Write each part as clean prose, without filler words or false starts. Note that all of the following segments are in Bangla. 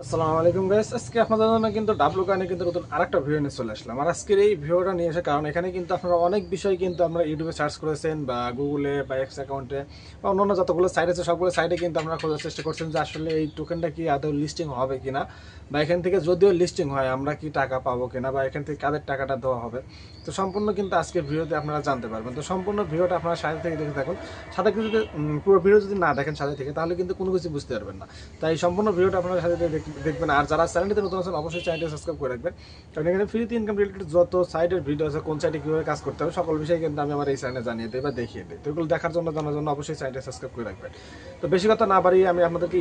আসসালামু আলাইকুম গাইস, আজকে আপনাদের জন্য কিন্তু ডাবলু কানে কিন্তু নতুন আরেকটা ভিডিও নিয়ে চলে আসলাম। আর আজকের এই ভিডিওটা নিয়ে আসার কারণ এখানে কিন্তু আপনারা অনেক বিষয় কিন্তু আমরা ইউটিউবে সার্চ করেছেন বা গুগলে বা এক্স অ্যাকাউন্টে বা অন্যান্য যতগুলো সাইট আছে সবগুলো সাইটে কিন্তু আপনারা খোঁজার চেষ্টা করছেন যে আসলে এই টোকেনটা কি আদৌ লিস্টিং হবে কিনা, বা এখান থেকে যদিও লিস্টিং হয় আমরা কি টাকা পাবো কিনা, বা এখান থেকে কাদের টাকাটা দেওয়া হবে। তো সম্পূর্ণ কিন্তু আজকের ভিডিওতে আপনারা জানতে পারবেন। তো সম্পূর্ণ ভিডিওটা আপনারা সাথে থেকে দেখে থাকুন। সাথে কিছু যদি পুরো ভিডিও যদি না দেখেন সাথে থেকে, তাহলে কিন্তু কোনো কিছু বুঝতে পারবেন না। তাই সম্পূর্ণ ভিডিওটা আপনারা সাথে থেকে দেখবেন। আর যারা চ্যানেলটিতে নতুন আছেন অবশ্যই চ্যানেলটি সাবস্ক্রাইব করে রাখবেন, কারণ এখানে ফ্রিতে ইনকাম রিলেটেড যত সাইটের ভিডিও আছে, কোন সাইটে কীভাবে কাজ করতে হবে সকল বিষয়ে কিন্তু আমি আমার এই চ্যানেলে জানিয়ে দিই বা দেখিয়ে দিই। তো এগুলো দেখার জন্য জানার জন্য অবশ্যই চ্যানেলটি সাবস্ক্রাইব করে রাখবেন। তো বেশি কথা না বাড়িয়ে আমি আপনাদেরকে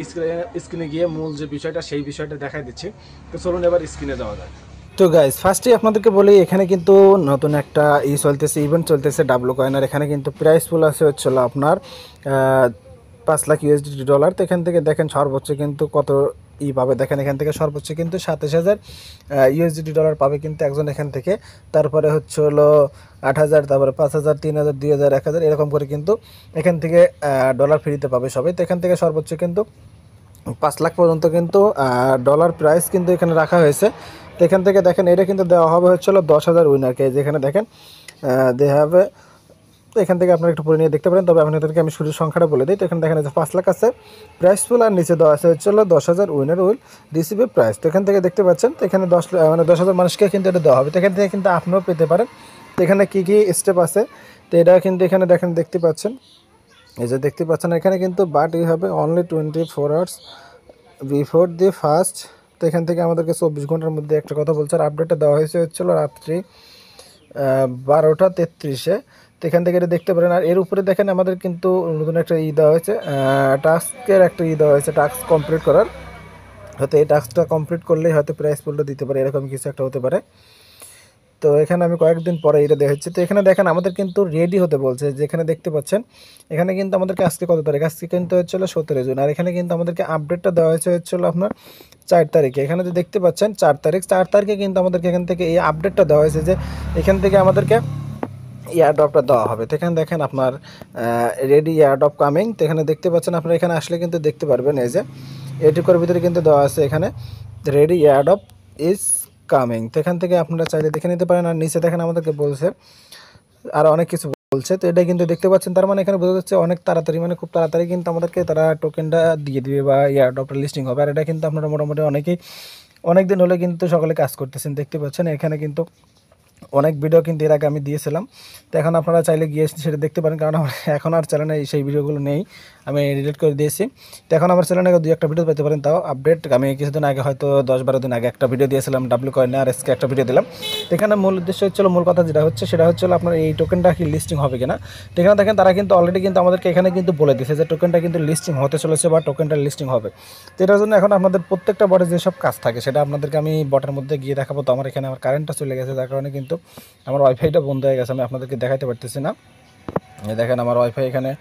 স্ক্রিনে গিয়ে মূল যে বিষয়টা সেই বিষয়টা দেখাই দিচ্ছি। তো চলুন এবার স্ক্রিনে যাওয়া যায়। তো গাইস, ফার্স্টেই আপনাদেরকে বলি, এখানে কিন্তু নতুন একটা চলতেছে, ইভেন্ট চলতেছে ডাবলু কয়েনার। এখানে কিন্তু প্রাইস পুল আছে হচ্ছিল আপনার 5 লাখ ইউএসডি ডলার। তো এখান থেকে দেখেন সর্বোচ্চ কিন্তু কত পাবে। দেখেন এখান থেকে সর্বোচ্চ কিন্তু 27,000 ইউএসডি ডলার পাবে কিন্তু একজন এখান থেকে। তারপরে হচ্ছে হলো 8,000, তারপরে 5,000, 3,000, 2,000, 1,000 এরকম করে কিন্তু এখান থেকে ডলার ফ্রিতে পাবে সবাই। তো এখান থেকে সর্বোচ্চ কিন্তু 5 লাখ পর্যন্ত কিন্তু ডলার প্রাইস কিন্তু এখানে রাখা হয়েছে। তো এখান থেকে দেখেন এটা কিন্তু দেওয়া হবে হচ্ছিল 10,000 উইনারকে। যেখানে দেখেন দে হ্যাভ, তো এখান থেকে আপনারা একটু পড়ে নিয়ে দেখতে পারেন। তবে আপনাদেরকে আমি শুরুর সংখ্যাটা বলে দিই। তো এখানে দেখেন যে 5 লাখ আছে প্রাইস ফুল, আর নিচে দেওয়া আছে হচ্ছিল 10,000 winner will receive a price. তো এখান থেকে দেখতে পাচ্ছেন, তো এখানে 10,000 মানুষকে কিন্তু এটা দেওয়া হবে। তো এখান থেকে কিন্তু আপনিও পেতে পারেন। তো এখানে কী কী স্টেপ আছে, তো এটা কিন্তু এখানে দেখেন দেখতে পাচ্ছেন, এই যে দেখতে পাচ্ছেন এখানে কিন্তু বাট ইউ হবে only 24 hours before the first. তো এখান থেকে আমাদেরকে 24 ঘন্টার মধ্যে একটা কথা বলছে। আর আপডেটটা দেওয়া হয়েছে হচ্ছিল রাত্রি 12টা 33-এ। তো এখান থেকে এটা দেখতে পারেন। আর এর উপরে দেখেন আমাদের কিন্তু নতুন একটা দেওয়া হয়েছে, টাস্কের একটা দেওয়া হয়েছে, টাস্ক কমপ্লিট করার। হয়তো এই টাস্কটা কমপ্লিট করলেই হয়তো প্রাইস পুলটা দিতে পারে, এরকম কিছু একটা হতে পারে। তো এখানে আমি কয়েকদিন পরে এটা দেখাচ্ছি। তো এখানে দেখেন আমাদের কিন্তু রেডি হতে বলছে। যেখানে দেখতে পাচ্ছেন এখানে কিন্তু আমাদেরকে আজকে কত তারিখ, আজকে কিন্তু হচ্ছিলো 17 জুন। আর এখানে কিন্তু আমাদেরকে আপডেটটা দেওয়া হয়েছে হচ্ছিলো আপনার 4 তারিখে। এখানে যে দেখতে পাচ্ছেন 4 তারিখে কিন্তু আমাদেরকে এখান থেকে এই আপডেটটা দেওয়া হয়েছে যে এখান থেকে আমাদেরকে এয়ারড্রপটা দেওয়া হবে। তো এখানে দেখেন আপনার রেডি এয়ারড্রপ কামিং। তো এখানে দেখতে পাচ্ছেন, আপনারা এখানে আসলে কিন্তু দেখতে পারবেন এই যে এটুকুর ভিতরে কিন্তু দেওয়া আছে এখানে রেডি এয়ারড্রপ ইজ কামিং। তো এখান থেকে আপনারা চাইলে দেখে নিতে পারেন। আর নিচে দেখেন আমাদেরকে বলছে আর অনেক কিছু বলছে। তো এটা কিন্তু দেখতে পাচ্ছেন, তার মানে এখানে বোঝা যাচ্ছে অনেক তাড়াতাড়ি, মানে খুব তাড়াতাড়ি কিন্তু আমাদেরকে তারা টোকেনটা দিয়ে দিবে বা এয়ারড্রপটা লিস্টিং হবে। আর এটা কিন্তু আপনারা মোটামুটি অনেক দিন হলে কিন্তু সকালে কাজ করতেছেন। দেখতে পাচ্ছেন এখানে কিন্তু অনেক ভিডিও কিন্তু এর আগে আমি দিয়েছিলাম। তো এখন আপনারা চাইলে গিয়ে সেটা দেখতে পারেন, কারণ আমার এখন আর চ্যানেলে সেই ভিডিওগুলো নেই, আমি ডিলিট করে দিয়েছি। তো এখন আমার চ্যানেলে 2-1টা ভিডিও পেতে পারেন, তাও আপডেট। আমি কিছুদিন আগে হয়তো 10-12 দিন আগে একটা ভিডিও দিয়েছিলাম ডাবলু কয়েনে, আর আজকে একটা ভিডিও দিলাম। তো এখানে মূল উদ্দেশ্য হচ্ছিল, মূল কথা যেটা হচ্ছে সেটা হচ্ছিল আপনার এই টোকেনটা কি লিস্টিং হবে কিনা। তো এখানে দেখেন তারা কিন্তু অলরেডি কিন্তু আমাদেরকে এখানে কিন্তু বলে দিয়েছে যে টোকেনটা কিন্তু লিস্টিং হতে চলেছে বা টোকেনটা লিস্টিং হবে। তো এটার জন্য এখন আপনাদের প্রত্যেকটা বটে যেসব কাজ থাকে সেটা আপনাদেরকে আমি বটের মধ্যে গিয়ে দেখাবো। তো আমার এখানে আমার কারেন্টটা চলে গেছে, যার কারণে কিন্তু আমার ওয়াইফাইটা বন্ধ হয়ে গেছে, আমি আপনাদেরকে দেখাতে পারতেছি না। দেখেন আমার ওয়াইফাই এখানে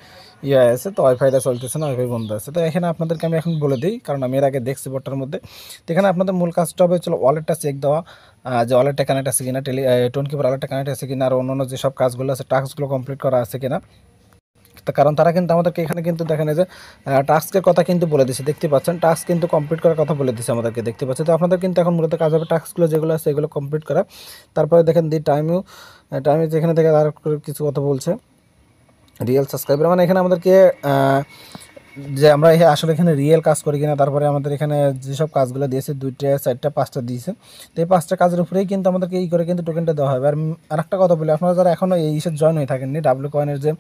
আছে, তো ওয়াইফাইটা চলতেছে না, ওয়াইফাই বন্ধ আছে। তো এখানে আপনাদেরকে আমি এখন বলে দিই, কারণ আমি এর আগে দেখছি বোর্ডটার মধ্যে। তো এখানে আপনাদের মূল কাজটা হবে হচ্ছিল ওয়ালেটটা চেক দেওয়া, যে ওয়ালেটটা কানেক্ট আছে কিনা, টোন কিপার ওয়ালেটটা কানেক্ট আছে কিনা, আর অন্যান্য যেসব কাজগুলো আছে টাস্কগুলো কমপ্লিট করা আছে কিনা। তো কারণ তারা কিন্তু আমাদেরকে এখানে কিন্তু দেখেন যে টাস্কের কথা কিন্তু বলে দিচ্ছে, দেখতে পাচ্ছেন টাস্ক কিন্তু কমপ্লিট করার কথা বলে দিচ্ছে আমাদেরকে, দেখতে পাচ্ছেন। তো আপনাদের কিন্তু এখন মূলত কাজ হবে টাস্কগুলো যেগুলো আছে এগুলো কমপ্লিট করা। তারপরে দেখেন দি টাইমে যেখানে থেকে আর কিছু কথা বলছে রিয়েল সাবস্ক্রাইবার, মানে এখানে আমাদেরকে যে আমরা আসলে এখানে রিয়েল কাজ করি কিনা। তারপরে আমাদের এখানে যেসব কাজগুলো দিয়েছে 2টা 4টা 5টা দিয়েছে। তো এই 5টা কাজের উপরেই কিন্তু আমাদেরকে করে কিন্তু টোকেনটা দেওয়া হবে। আর একটা কথা বলি, আপনারা যারা এখনও এই জয়েন হয়ে থাকেননি, ডাবলু কয়েনের যে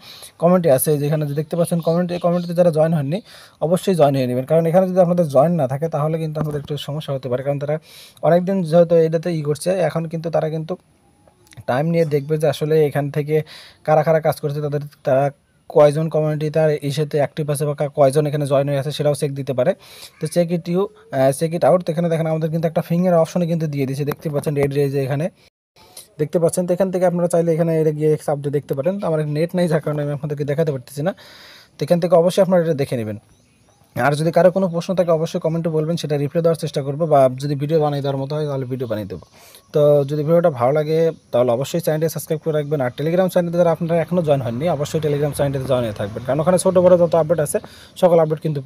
কমিটি আছে যেখানে যে দেখতে পাচ্ছেন কমিটিতে যারা জয়েন হননি অবশ্যই জয়েন হয়ে নেবেন, কারণ এখানে যদি আপনাদের জয়েন না থাকে তাহলে কিন্তু আমাদের একটু সমস্যা হতে পারে। কারণ তারা অনেকদিন যেহেতু এটাতে করছে, এখন কিন্তু তারা কিন্তু টাইম নিয়ে দেখবে যে আসলে এখান থেকে কারা কারা কাজ করছে, তারা কয়জন কমিউনিটি তার ইস্যুতে অ্যাক্টিভ আছে বা কয়জন এখানে জয়েন হয়ে আছে সেটাও চেক দিতে পারে। তো চেক ইট আউট। তো এখানে দেখেন আমাদের কিন্তু একটা ফিঙ্গার অপশনে কিন্তু দিয়ে দিয়েছে, দেখতে পাচ্ছেন রেড রেজে এখানে দেখতে পাচ্ছেন। তো এখান থেকে আপনারা চাইলে এখানে এটা গিয়ে আপডেট দেখতে পারেন। তো আমার নেট নেই, যার কারণে আমি আপনাদেরকে দেখাতে পারতেছি না। তো এখান থেকে অবশ্যই আপনারা এটা দেখে নেবেন। আর যদি কারো কোনো প্রশ্ন থাকে অবশ্যই কমেন্টে বলবেন, সেটা রিপ্লাই দেওয়ার চেষ্টা করবো, বা যদি ভিডিও বানিয়ে দেওয়ার মতো হয় তাহলে ভিডিও বানিয়ে দেবো। তো যদি ভিডিওটা ভালো লাগে তাহলে অবশ্যই চ্যানেলটি সাবস্ক্রাইব করে রাখবেন। আর টেলিগ্রাম চ্যানেলে যারা আপনারা এখনও জয়েন হননি অবশ্যই টেলিগ্রাম চ্যানেলটিতে জয়েন হয়ে থাকবেন, কারণ ওখানে ছোটো বড়ো যত আপডেট আছে সকল আপডেট কিন্তু